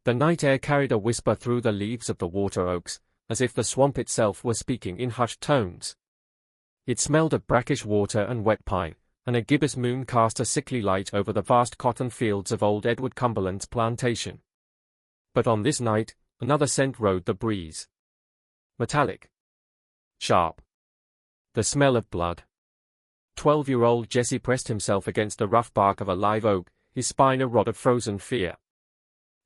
The night air carried a whisper through the leaves of the water oaks, as if the swamp itself were speaking in hushed tones. It smelled of brackish water and wet pine, and a gibbous moon cast a sickly light over the vast cotton fields of old Edward Cumberland's plantation. But on this night, another scent rode the breeze. Metallic. Sharp. The smell of blood. 12-year-old Jesse pressed himself against the rough bark of a live oak, his spine a rod of frozen fear.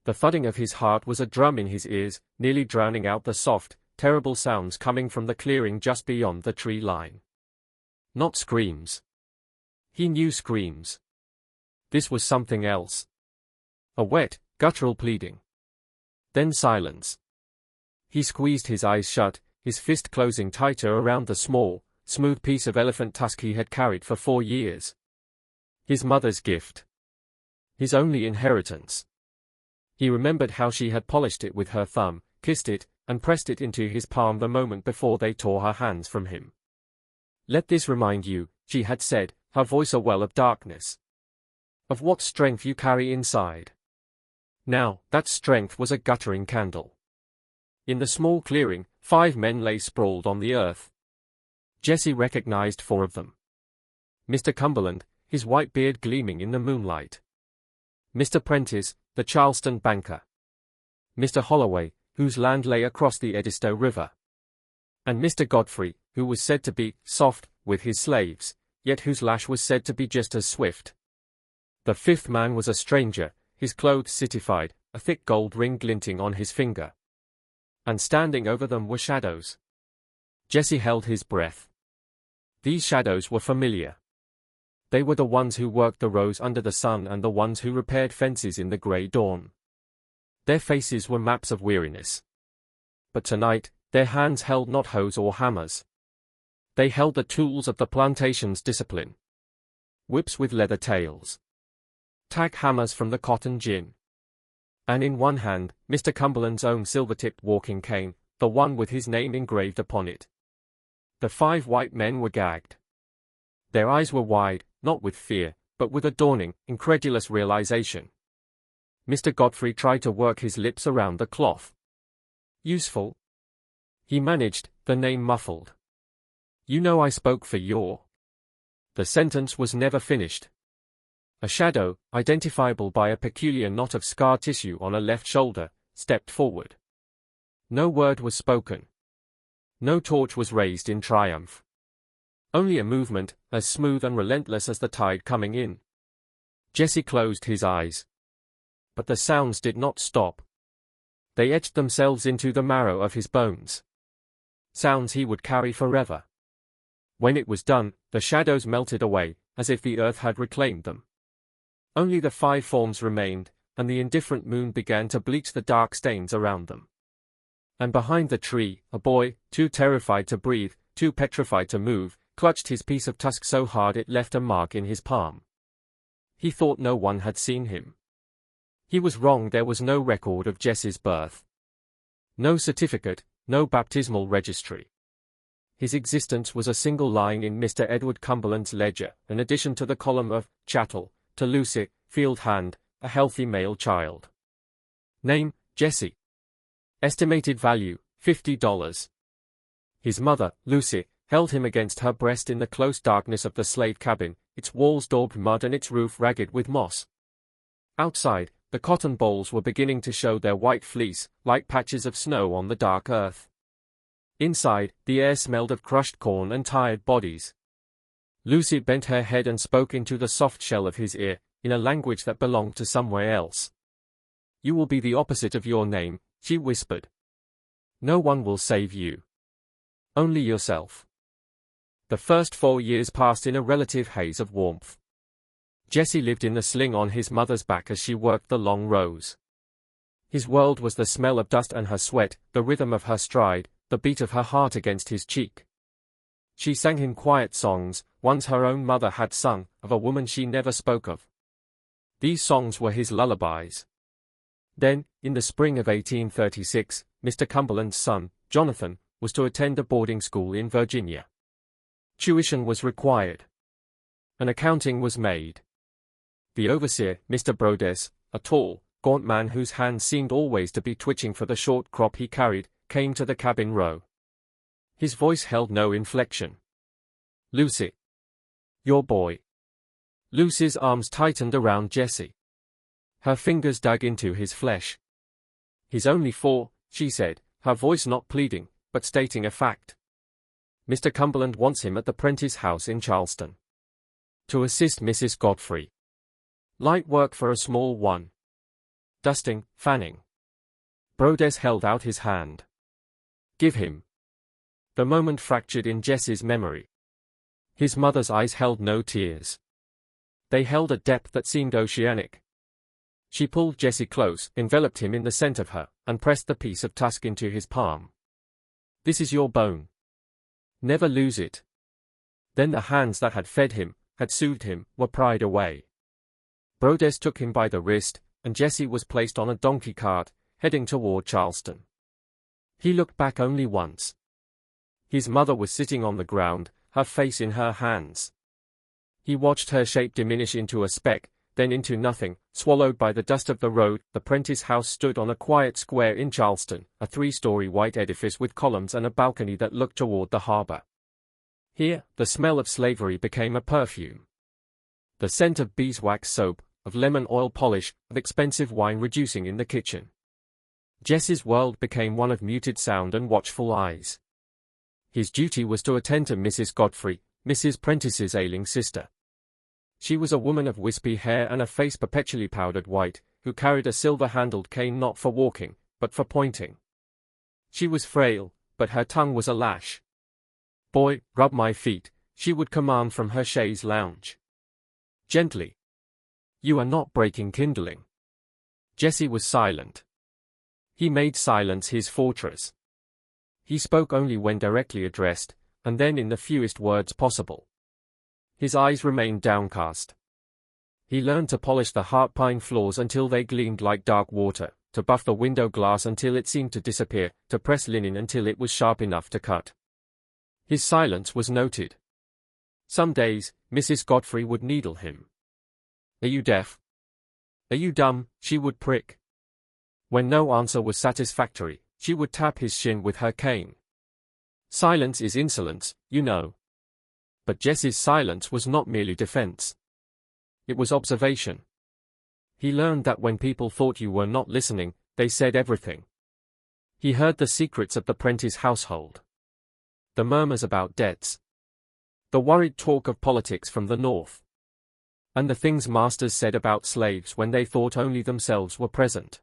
The thudding of his heart was a drum in his ears, nearly drowning out the soft, terrible sounds coming from the clearing just beyond the tree line. Not screams. He knew screams. This was something else. A wet, guttural pleading. Then silence. He squeezed his eyes shut, his fist closing tighter around the small, smooth piece of elephant tusk he had carried for 4 years. His mother's gift. His only inheritance. He remembered how she had polished it with her thumb, kissed it, and pressed it into his palm the moment before they tore her hands from him. "Let this remind you," she had said, her voice a well of darkness, "of what strength you carry inside." Now, that strength was a guttering candle. In the small clearing, 5 men lay sprawled on the earth. Jesse recognized 4 of them. Mr. Cumberland, his white beard gleaming in the moonlight. Mr. Prentice, the Charleston banker. Mr. Holloway, whose land lay across the Edisto River. And Mr. Godfrey, who was said to be soft with his slaves, yet whose lash was said to be just as swift. The 5th man was a stranger, his clothes citified, a thick gold ring glinting on his finger. And standing over them were shadows. Jesse held his breath. These shadows were familiar. They were the ones who worked the rows under the sun and the ones who repaired fences in the grey dawn. Their faces were maps of weariness. But tonight, their hands held not hoes or hammers. They held the tools of the plantation's discipline. Whips with leather tails. Tack hammers from the cotton gin. And in one hand, Mr. Cumberland's own silver-tipped walking cane, the one with his name engraved upon it. The 5 white men were gagged. Their eyes were wide, not with fear, but with a dawning, incredulous realization. Mr. Godfrey tried to work his lips around the cloth. "Useful?" he managed, the name muffled. "You know I spoke for your—" The sentence was never finished. A shadow, identifiable by a peculiar knot of scar tissue on a left shoulder, stepped forward. No word was spoken. No torch was raised in triumph. Only a movement, as smooth and relentless as the tide coming in. Jesse closed his eyes. But the sounds did not stop. They etched themselves into the marrow of his bones. Sounds he would carry forever. When it was done, the shadows melted away, as if the earth had reclaimed them. Only the 5 forms remained, and the indifferent moon began to bleach the dark stains around them. And behind the tree, a boy, too terrified to breathe, too petrified to move, clutched his piece of tusk so hard it left a mark in his palm. He thought no one had seen him. He was wrong. There was no record of Jesse's birth. No certificate, no baptismal registry. His existence was a single line in Mr. Edward Cumberland's ledger, an addition to the column of chattel, to Lucy, field hand, a healthy male child. Name, Jesse. Estimated value, $50. His mother, Lucy, held him against her breast in the close darkness of the slave cabin, its walls daubed mud and its roof ragged with moss. Outside, the cotton bolls were beginning to show their white fleece, like patches of snow on the dark earth. Inside, the air smelled of crushed corn and tired bodies. Lucy bent her head and spoke into the soft shell of his ear, in a language that belonged to somewhere else. "You will be the opposite of your name," she whispered. "No one will save you. Only yourself." The first 4 years passed in a relative haze of warmth. Jesse lived in the sling on his mother's back as she worked the long rows. His world was the smell of dust and her sweat, the rhythm of her stride, the beat of her heart against his cheek. She sang him quiet songs, ones her own mother had sung, of a woman she never spoke of. These songs were his lullabies. Then, in the spring of 1836, Mr. Cumberland's son, Jonathan, was to attend a boarding school in Virginia. Tuition was required. An accounting was made. The overseer, Mr. Brodess, a tall, gaunt man whose hands seemed always to be twitching for the short crop he carried, came to the cabin row. His voice held no inflection. "Lucy. Your boy." Lucy's arms tightened around Jessie. Her fingers dug into his flesh. "He's only 4, she said, her voice not pleading, but stating a fact. "Mr. Cumberland wants him at the Prentice house in Charleston. To assist Mrs. Godfrey. Light work for a small one. Dusting, fanning." Brodess held out his hand. "Give him." The moment fractured in Jessie's memory. His mother's eyes held no tears. They held a depth that seemed oceanic. She pulled Jessie close, enveloped him in the scent of her, and pressed the piece of tusk into his palm. "This is your bone. Never lose it." Then the hands that had fed him, had soothed him, were pried away. Brodess took him by the wrist, and Jessie was placed on a donkey cart, heading toward Charleston. He looked back only once. His mother was sitting on the ground, her face in her hands. He watched her shape diminish into a speck, then into nothing, swallowed by the dust of the road. The Prentice house stood on a quiet square in Charleston, a 3-story white edifice with columns and a balcony that looked toward the harbor. Here, the smell of slavery became a perfume. The scent of beeswax soap, of lemon oil polish, of expensive wine reducing in the kitchen. Jessie's world became one of muted sound and watchful eyes. His duty was to attend to Mrs. Godfrey, Mrs. Prentice's ailing sister. She was a woman of wispy hair and a face perpetually powdered white, who carried a silver-handled cane not for walking, but for pointing. She was frail, but her tongue was a lash. "Boy, rub my feet," she would command from her chaise lounge. Gently. "You are not breaking kindling." Jessie was silent. He made silence his fortress. He spoke only when directly addressed, and then in the fewest words possible. His eyes remained downcast. He learned to polish the heart pine floors until they gleamed like dark water, to buff the window glass until it seemed to disappear, to press linen until it was sharp enough to cut. His silence was noted. Some days, Mrs. Godfrey would needle him. "Are you deaf? Are you dumb?" she would prick. When no answer was satisfactory, she would tap his shin with her cane. Silence is insolence, you know. But Jessie's silence was not merely defense. It was observation. He learned that when people thought you were not listening, they said everything. He heard the secrets of the Prentice household. The murmurs about debts. The worried talk of politics from the north. And the things masters said about slaves when they thought only themselves were present.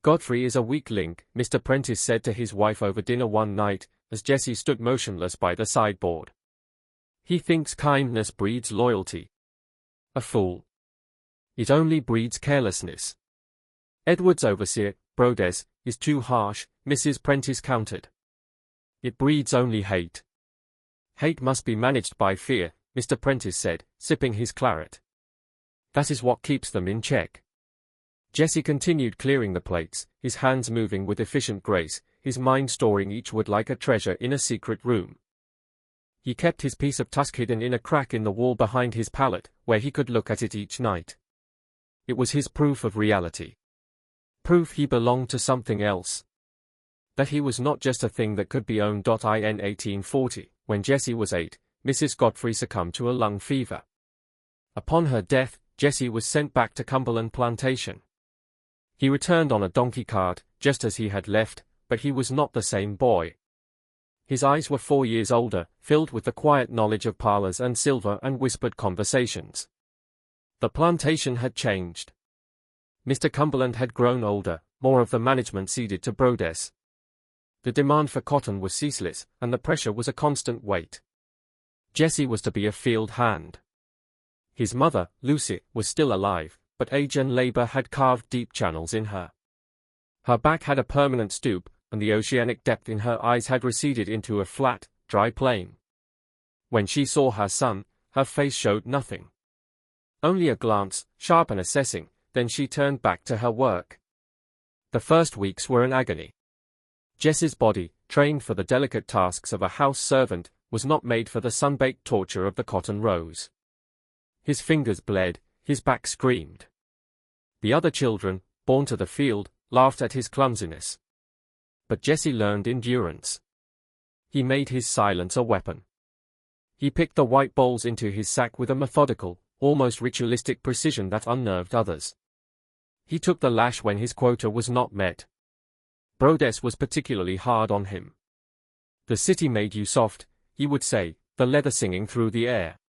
"Godfrey is a weak link," Mr. Prentice said to his wife over dinner one night, as Jessie stood motionless by the sideboard. "He thinks kindness breeds loyalty. A fool. It only breeds carelessness." "Edward's overseer, Brodess, is too harsh," Mrs. Prentice countered. "It breeds only hate." "Hate must be managed by fear," Mr. Prentice said, sipping his claret. "That is what keeps them in check." Jessie continued clearing the plates, his hands moving with efficient grace, his mind storing each wood like a treasure in a secret room. He kept his piece of tusk hidden in a crack in the wall behind his pallet, where he could look at it each night. It was his proof of reality. Proof he belonged to something else. That he was not just a thing that could be owned. In 1840, when Jessie was 8, Mrs. Godfrey succumbed to a lung fever. Upon her death, Jessie was sent back to Cumberland Plantation. He returned on a donkey cart, just as he had left, but he was not the same boy. His eyes were 4 years older, filled with the quiet knowledge of parlors and silver and whispered conversations. The plantation had changed. Mr. Cumberland had grown older, more of the management ceded to Brodess. The demand for cotton was ceaseless, and the pressure was a constant weight. Jessie was to be a field hand. His mother, Lucy, was still alive, but age and labor had carved deep channels in her. Her back had a permanent stoop, and the oceanic depth in her eyes had receded into a flat, dry plain. When she saw her son, her face showed nothing. Only a glance, sharp and assessing, then she turned back to her work. The first weeks were an agony. Jessie's body, trained for the delicate tasks of a house servant, was not made for the sun-baked torture of the cotton rows. His fingers bled, his back screamed. The other children, born to the field, laughed at his clumsiness. But Jesse learned endurance. He made his silence a weapon. He picked the white balls into his sack with a methodical, almost ritualistic precision that unnerved others. He took the lash when his quota was not met. Brodess was particularly hard on him. "The city made you soft," he would say, the leather singing through the air.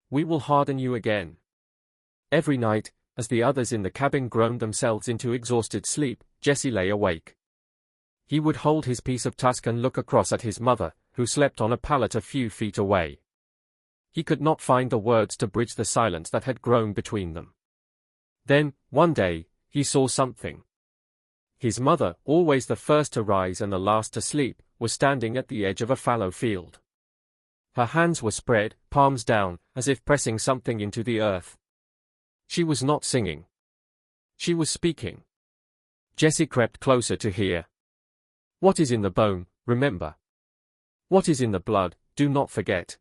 "We will harden you again." Every night, as the others in the cabin groaned themselves into exhausted sleep, Jesse lay awake. He would hold his piece of tusk and look across at his mother, who slept on a pallet a few feet away. He could not find the words to bridge the silence that had grown between them. Then, one day, he saw something. His mother, always the first to rise and the last to sleep, was standing at the edge of a fallow field. Her hands were spread, palms down, as if pressing something into the earth. She was not singing. She was speaking. Jesse crept closer to hear. "What is in the bone, remember. What is in the blood, do not forget.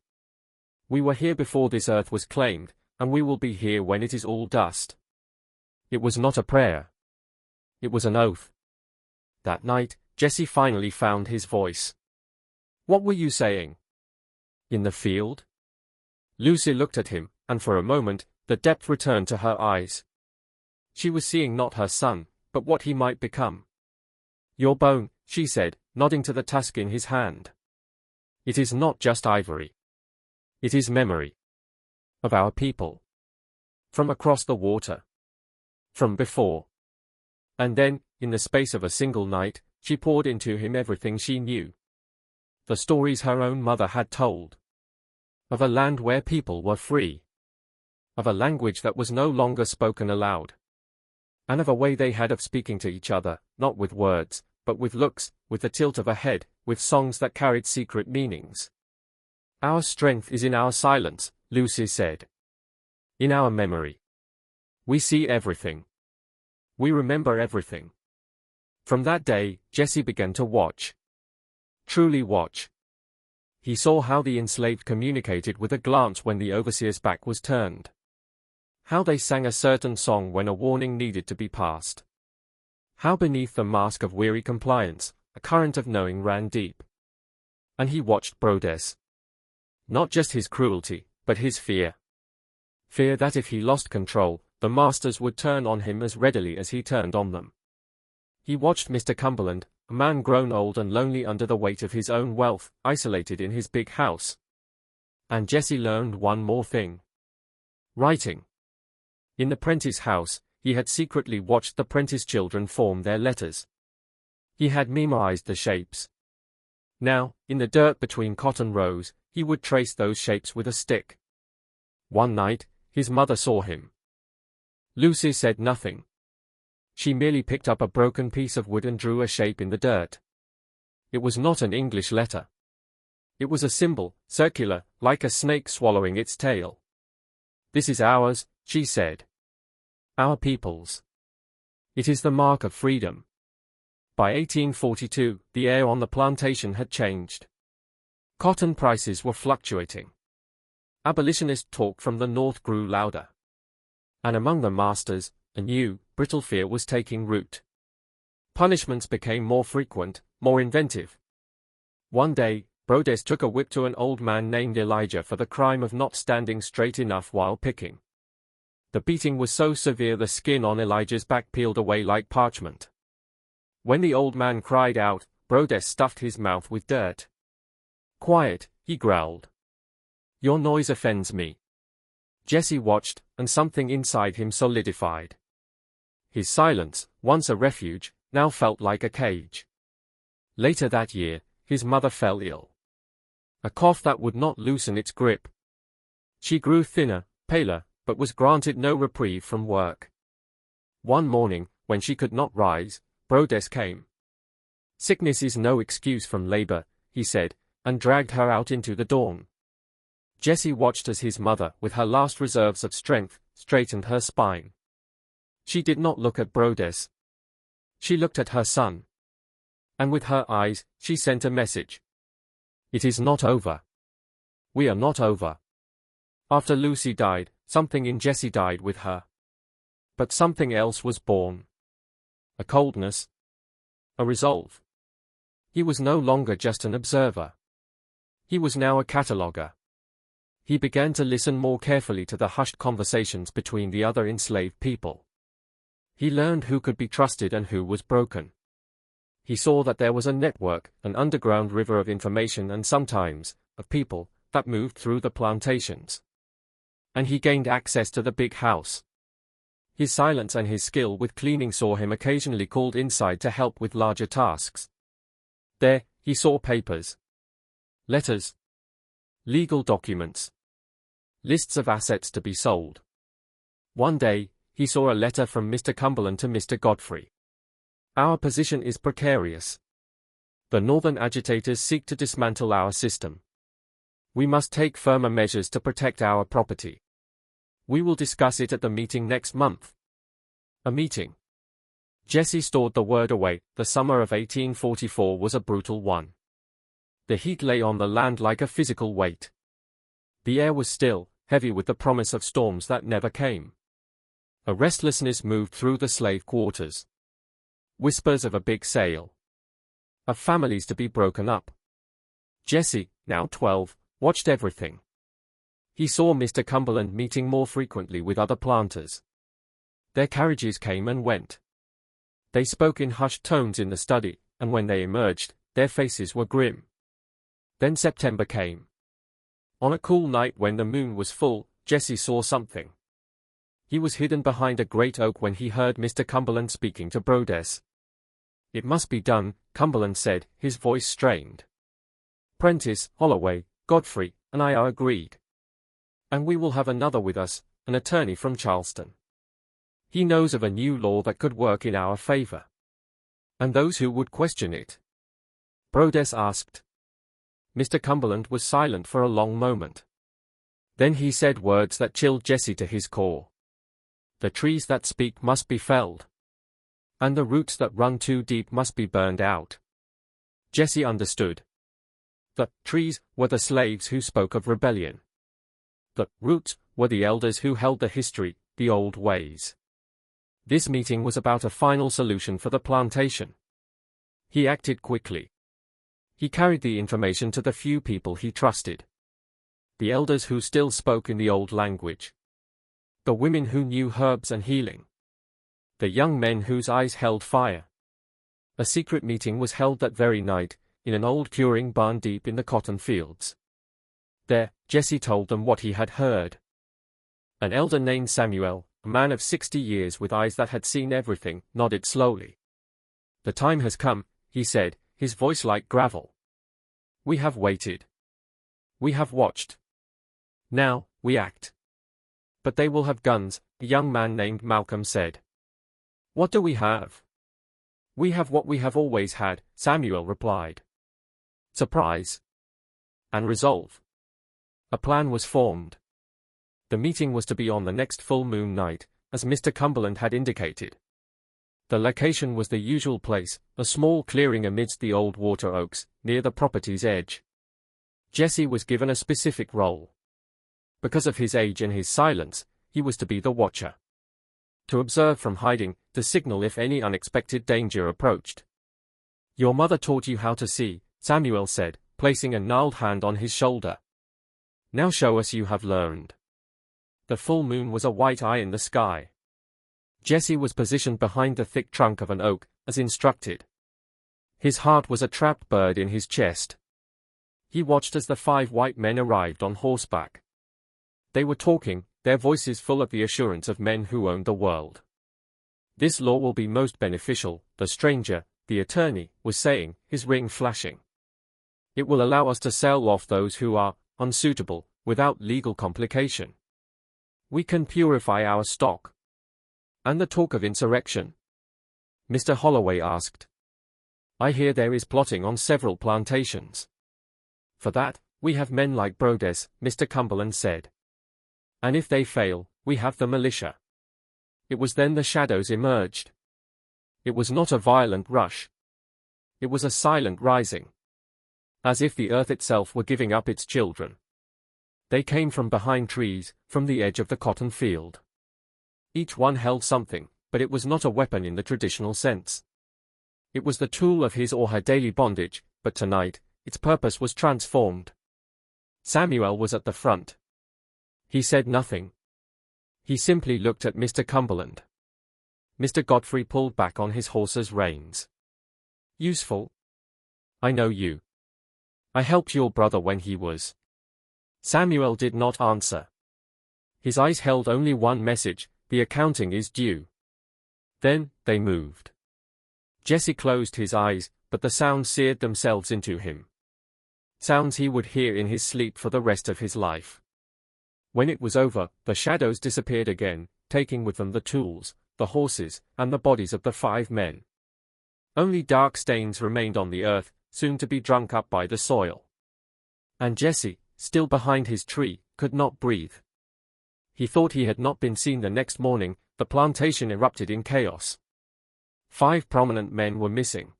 We were here before this earth was claimed, and we will be here when it is all dust." It was not a prayer. It was an oath. That night, Jesse finally found his voice. "What were you saying?" "In the field?" Lucy looked at him, and for a moment, the depth returned to her eyes. She was seeing not her son, but what he might become. "Your bone," she said, nodding to the tusk in his hand. "It is not just ivory. It is memory. Of our people. From across the water. From before." And then, in the space of a single night, she poured into him everything she knew. The stories her own mother had told. Of a land where people were free. Of a language that was no longer spoken aloud. And of a way they had of speaking to each other, not with words, but with looks, with the tilt of a head, with songs that carried secret meanings. "Our strength is in our silence," Lucy said. "In our memory. We see everything. We remember everything." From that day, Jesse began to watch. Truly watch. He saw how the enslaved communicated with a glance when the overseer's back was turned. How they sang a certain song when a warning needed to be passed. How beneath the mask of weary compliance, a current of knowing ran deep. And he watched Brodess. Not just his cruelty, but his fear. Fear that if he lost control, the masters would turn on him as readily as he turned on them. He watched Mr. Cumberland, a man grown old and lonely under the weight of his own wealth, isolated in his big house. And Jesse learned one more thing. Writing. In the Prentice house, he had secretly watched the Prentice children form their letters. He had memorized the shapes. Now, in the dirt between cotton rows, he would trace those shapes with a stick. One night, his mother saw him. Lucy said nothing. She merely picked up a broken piece of wood and drew a shape in the dirt. It was not an English letter. It was a symbol, circular, like a snake swallowing its tail. "This is ours," she said. "Our people's. It is the mark of freedom." By 1842, the air on the plantation had changed. Cotton prices were fluctuating. Abolitionist talk from the North grew louder. And among the masters, a new, brittle fear was taking root. Punishments became more frequent, more inventive. One day, Brodess took a whip to an old man named Elijah for the crime of not standing straight enough while picking. The beating was so severe the skin on Elijah's back peeled away like parchment. When the old man cried out, Brodess stuffed his mouth with dirt. "Quiet," he growled. "Your noise offends me." Jesse watched, and something inside him solidified. His silence, once a refuge, now felt like a cage. Later that year, his mother fell ill. A cough that would not loosen its grip. She grew thinner, paler, but was granted no reprieve from work. One morning, when she could not rise, Brodess came. "Sickness is no excuse from labor," he said, and dragged her out into the dawn. Jesse watched as his mother, with her last reserves of strength, straightened her spine. She did not look at Brodess. She looked at her son. And with her eyes, she sent a message. "It is not over. We are not over." After Lucy died, something in Jesse died with her. But something else was born. a coldness, a resolve. He was no longer just an observer. He was now a cataloguer. He began to listen more carefully to the hushed conversations between the other enslaved people. He learned who could be trusted and who was broken. He saw that there was a network, an underground river of information and sometimes, of people, that moved through the plantations. And he gained access to the big house. His silence and his skill with cleaning saw him occasionally called inside to help with larger tasks. There, he saw papers, letters, legal documents, lists of assets to be sold. One day, he saw a letter from Mr. Cumberland to Mr. Godfrey. Our position is precarious. The northern agitators seek to dismantle our system. We must take firmer measures to protect our property. We will discuss it at the meeting next month. A meeting. Jesse stored the word away. The summer of 1844 was a brutal one. The heat lay on the land like a physical weight. The air was still, heavy with the promise of storms that never came. A restlessness moved through the slave quarters. Whispers of a big sale. Of families to be broken up. Jesse, now 12, watched everything. He saw Mr. Cumberland meeting more frequently with other planters. Their carriages came and went. They spoke in hushed tones in the study, and when they emerged, their faces were grim. Then September came. On a cool night when the moon was full, Jesse saw something. He was hidden behind a great oak when he heard Mr. Cumberland speaking to Brodess. It must be done, Cumberland said, his voice strained. Prentice, Holloway, Godfrey, and I are agreed. And we will have another with us, an attorney from Charleston. He knows of a new law that could work in our favor. And those who would question it? Brodess asked. Mr. Cumberland was silent for a long moment. Then he said words that chilled Jesse to his core. The trees that speak must be felled. And the roots that run too deep must be burned out. Jesse understood. The trees were the slaves who spoke of rebellion. The roots were the elders who held the history, the old ways. This meeting was about a final solution for the plantation. He acted quickly. He carried the information to the few people he trusted. The elders who still spoke in the old language. The women who knew herbs and healing. The young men whose eyes held fire. A secret meeting was held that very night, in an old curing barn deep in the cotton fields. There, Jesse told them what he had heard. An elder named Samuel, a man of 60 years with eyes that had seen everything, nodded slowly. The time has come, he said, his voice like gravel. We have waited. We have watched. Now, we act. But they will have guns, a young man named Malcolm said. What do we have? We have what we have always had, Samuel replied. Surprise. And resolve. A plan was formed. The meeting was to be on the next full moon night, as Mr. Cumberland had indicated. The location was the usual place, a small clearing amidst the old water oaks, near the property's edge. Jesse was given a specific role. Because of his age and his silence, he was to be the watcher. To observe from hiding, to signal if any unexpected danger approached. Your mother taught you how to see, Samuel said, placing a gnarled hand on his shoulder. Now show us you have learned. The full moon was a white eye in the sky. Jesse was positioned behind the thick trunk of an oak, as instructed. His heart was a trapped bird in his chest. He watched as the 5 white men arrived on horseback. They were talking, their voices full of the assurance of men who owned the world. This law will be most beneficial, the stranger, the attorney, was saying, his ring flashing. It will allow us to sell off those who are unsuitable, without legal complication. We can purify our stock. And the talk of insurrection? Mr. Holloway asked. I hear there is plotting on several plantations. For that, we have men like Brodess, Mr. Cumberland said. And if they fail, we have the militia. It was then the shadows emerged. It was not a violent rush. It was a silent rising. As if the earth itself were giving up its children. They came from behind trees, from the edge of the cotton field. Each one held something, but it was not a weapon in the traditional sense. It was the tool of his or her daily bondage, but tonight, its purpose was transformed. Samuel was at the front. He said nothing. He simply looked at Mr. Cumberland. Mr. Godfrey pulled back on his horse's reins. Useful? I know you. I helped your brother when he was. Samuel did not answer. His eyes held only one message: the accounting is due. Then, they moved. Jesse closed his eyes, but the sounds seared themselves into him. Sounds he would hear in his sleep for the rest of his life. When it was over, the shadows disappeared again, taking with them the tools, the horses, and the bodies of the 5 men. Only dark stains remained on the earth, soon to be drunk up by the soil. And Jesse, still behind his tree, could not breathe. He thought he had not been seen the next morning. The plantation erupted in chaos. 5 prominent men were missing.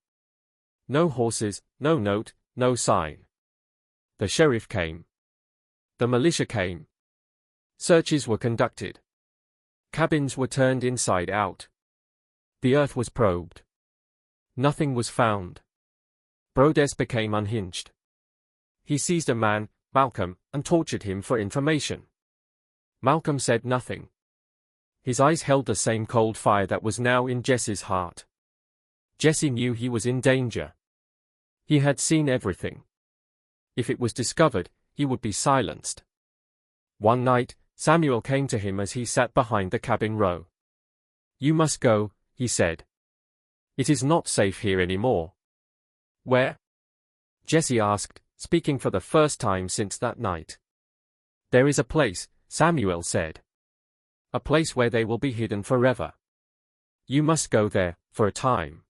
No horses, no note, no sign. The sheriff came. The militia came. Searches were conducted. Cabins were turned inside out. The earth was probed. Nothing was found. Brodess became unhinged. He seized a man, Malcolm, and tortured him for information. Malcolm said nothing. His eyes held the same cold fire that was now in Jesse's heart. Jesse knew he was in danger. He had seen everything. If it was discovered, he would be silenced. One night, Samuel came to him as he sat behind the cabin row. You must go, he said. It is not safe here anymore. Where? Jesse asked, speaking for the first time since that night. There is a place, Samuel said. A place where they will be hidden forever. You must go there, for a time.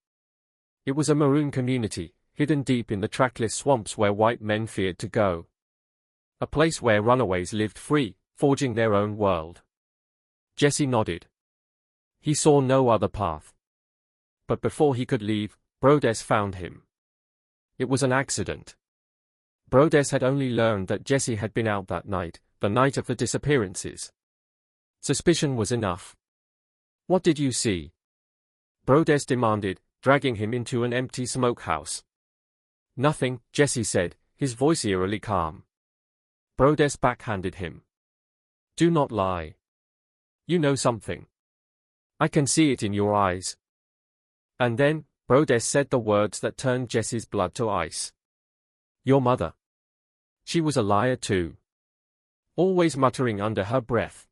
It was a maroon community, hidden deep in the trackless swamps where white men feared to go. A place where runaways lived free, forging their own world. Jesse nodded. He saw no other path. But before he could leave, Brodess found him. It was an accident. Brodess had only learned that Jesse had been out that night, the night of the disappearances. Suspicion was enough. What did you see? Brodess demanded, dragging him into an empty smokehouse. Nothing, Jesse said, his voice eerily calm. Brodess backhanded him. Do not lie. You know something. I can see it in your eyes. And then, Brodess said the words that turned Jesse's blood to ice. Your mother. She was a liar too. Always muttering under her breath.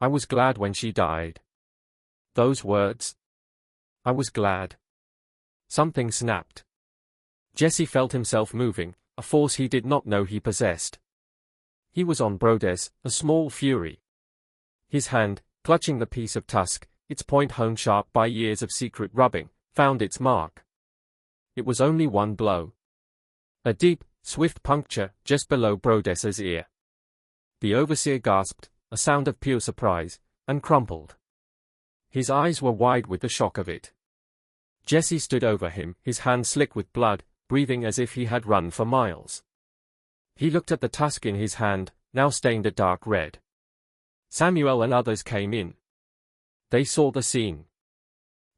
I was glad when she died. Those words. I was glad. Something snapped. Jesse felt himself moving, a force he did not know he possessed. He was on Brodess, a small fury. His hand, clutching the piece of tusk, its point honed sharp by years of secret rubbing, found its mark. It was only one blow. A deep, swift puncture just below Brodess's ear. The overseer gasped, a sound of pure surprise, and crumpled. His eyes were wide with the shock of it. Jesse stood over him, his hand slick with blood, breathing as if he had run for miles. He looked at the tusk in his hand, now stained a dark red. Samuel and others came in. They saw the scene.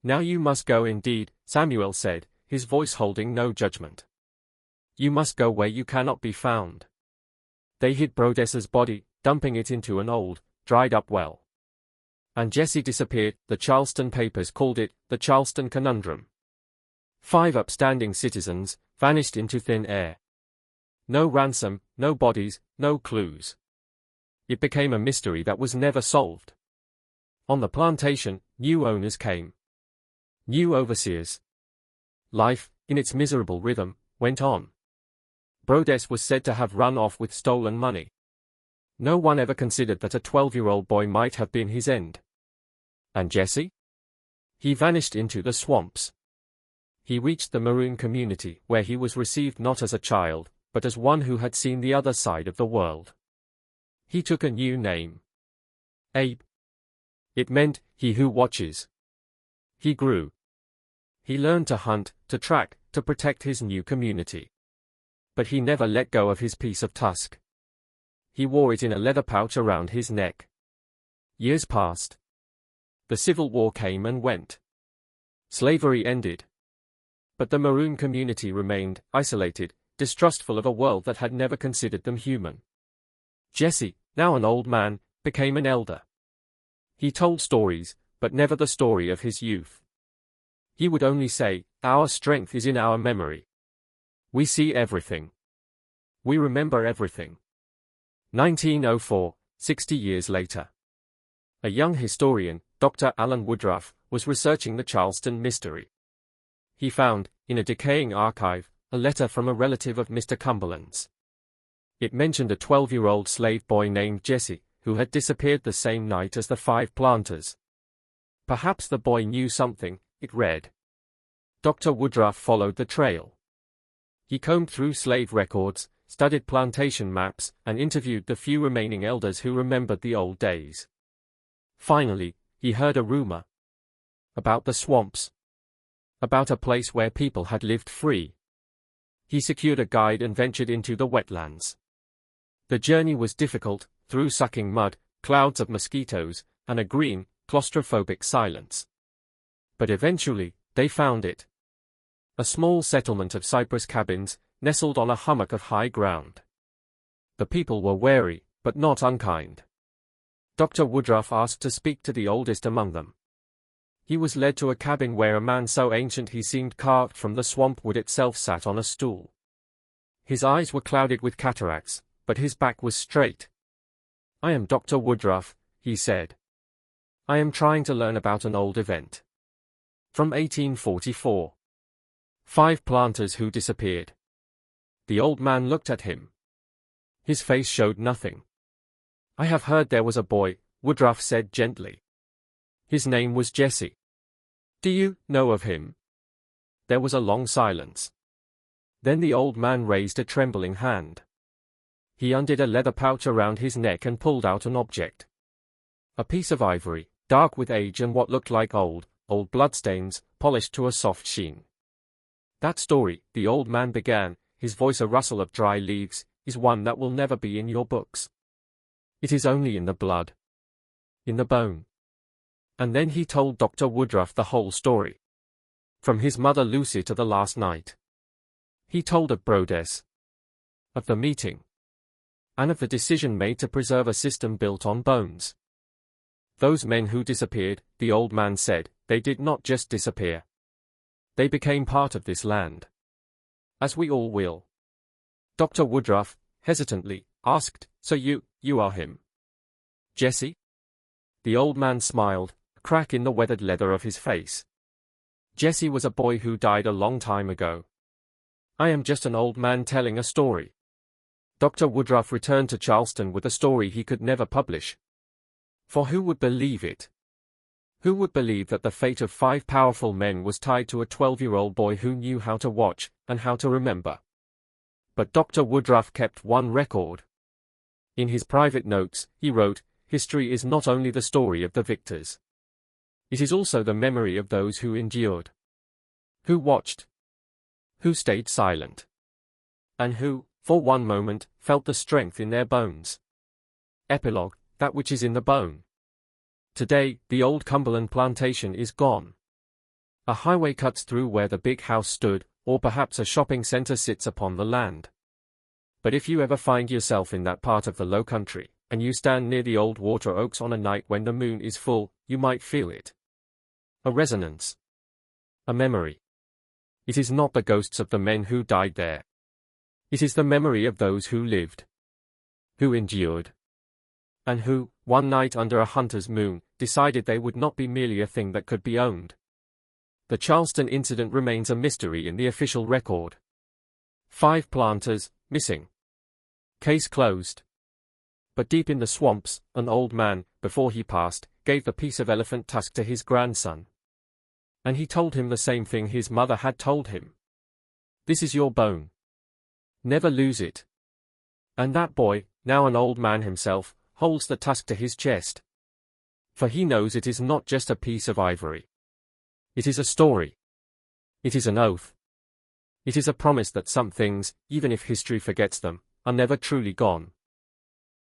Now you must go indeed, Samuel said, his voice holding no judgment. You must go where you cannot be found. They hid Brodess's body, dumping it into an old, dried-up well. And Jesse disappeared. The Charleston papers called it the Charleston Conundrum. 5 upstanding citizens vanished into thin air. No ransom, no bodies, no clues. It became a mystery that was never solved. On the plantation, new owners came. New overseers. Life, in its miserable rhythm, went on. Brodess was said to have run off with stolen money. No one ever considered that a 12-year-old boy might have been his end. And Jesse? He vanished into the swamps. He reached the maroon community, where he was received not as a child, but as one who had seen the other side of the world. He took a new name. Abe. It meant, he who watches. He grew. He learned to hunt, to track, to protect his new community. But he never let go of his piece of tusk. He wore it in a leather pouch around his neck. Years passed. The Civil War came and went. Slavery ended. But the Maroon community remained isolated, distrustful of a world that had never considered them human. Jesse, now an old man, became an elder. He told stories, but never the story of his youth. He would only say, "Our strength is in our memory. We see everything. We remember everything." 1904, 60 years later. A young historian, Dr. Alan Woodruff, was researching the Charleston mystery. He found, in a decaying archive, a letter from a relative of Mr. Cumberland's. It mentioned a 12-year-old slave boy named Jesse, who had disappeared the same night as the 5 planters. Perhaps the boy knew something, it read. Dr. Woodruff followed the trail. He combed through slave records, studied plantation maps, and interviewed the few remaining elders who remembered the old days. Finally, he heard a rumor. About the swamps. About a place where people had lived free. He secured a guide and ventured into the wetlands. The journey was difficult, through sucking mud, clouds of mosquitoes, and a green, claustrophobic silence. But eventually, they found it. A small settlement of cypress cabins, nestled on a hummock of high ground. The people were wary, but not unkind. Dr. Woodruff asked to speak to the oldest among them. He was led to a cabin where a man so ancient he seemed carved from the swamp wood itself sat on a stool. His eyes were clouded with cataracts, but his back was straight. "I am Dr. Woodruff," he said. "I am trying to learn about an old event. From 1844. 5 planters who disappeared." The old man looked at him. His face showed nothing. "I have heard there was a boy," Woodruff said gently. "His name was Jesse. Do you know of him?" There was a long silence. Then the old man raised a trembling hand. He undid a leather pouch around his neck and pulled out an object. A piece of ivory, dark with age and what looked like old bloodstains, polished to a soft sheen. "That story," the old man began, his voice a rustle of dry leaves, "is one that will never be in your books. It is only in the blood. In the bone." And then he told Dr. Woodruff the whole story. From his mother Lucy to the last night. He told of Brodess. Of the meeting. And of the decision made to preserve a system built on bones. "Those men who disappeared," the old man said, "they did not just disappear. They became part of this land. As we all will." Dr. Woodruff, hesitantly, asked, "So you are him? Jesse?" The old man smiled, a crack in the weathered leather of his face. "Jesse was a boy who died a long time ago. I am just an old man telling a story." Dr. Woodruff returned to Charleston with a story he could never publish. For who would believe it? Who would believe that the fate of 5 powerful men was tied to a 12-year-old boy who knew how to watch, and how to remember? But Dr. Woodruff kept one record. In his private notes, he wrote, "History is not only the story of the victors. It is also the memory of those who endured. Who watched. Who stayed silent. And who, for one moment, felt the strength in their bones." Epilogue, that which is in the bone. Today, the old Cumberland plantation is gone. A highway cuts through where the big house stood, or perhaps a shopping center sits upon the land. But if you ever find yourself in that part of the low country, and you stand near the old water oaks on a night when the moon is full, you might feel it. A resonance. A memory. It is not the ghosts of the men who died there. It is the memory of those who lived. Who endured. And who, one night under a hunter's moon, decided they would not be merely a thing that could be owned. The Charleston incident remains a mystery in the official record. 5 planters, missing. Case closed. But deep in the swamps, an old man, before he passed, gave the piece of elephant tusk to his grandson. And he told him the same thing his mother had told him. "This is your bone. Never lose it." And that boy, now an old man himself, holds the tusk to his chest. For he knows it is not just a piece of ivory. It is a story. It is an oath. It is a promise that some things, even if history forgets them, are never truly gone.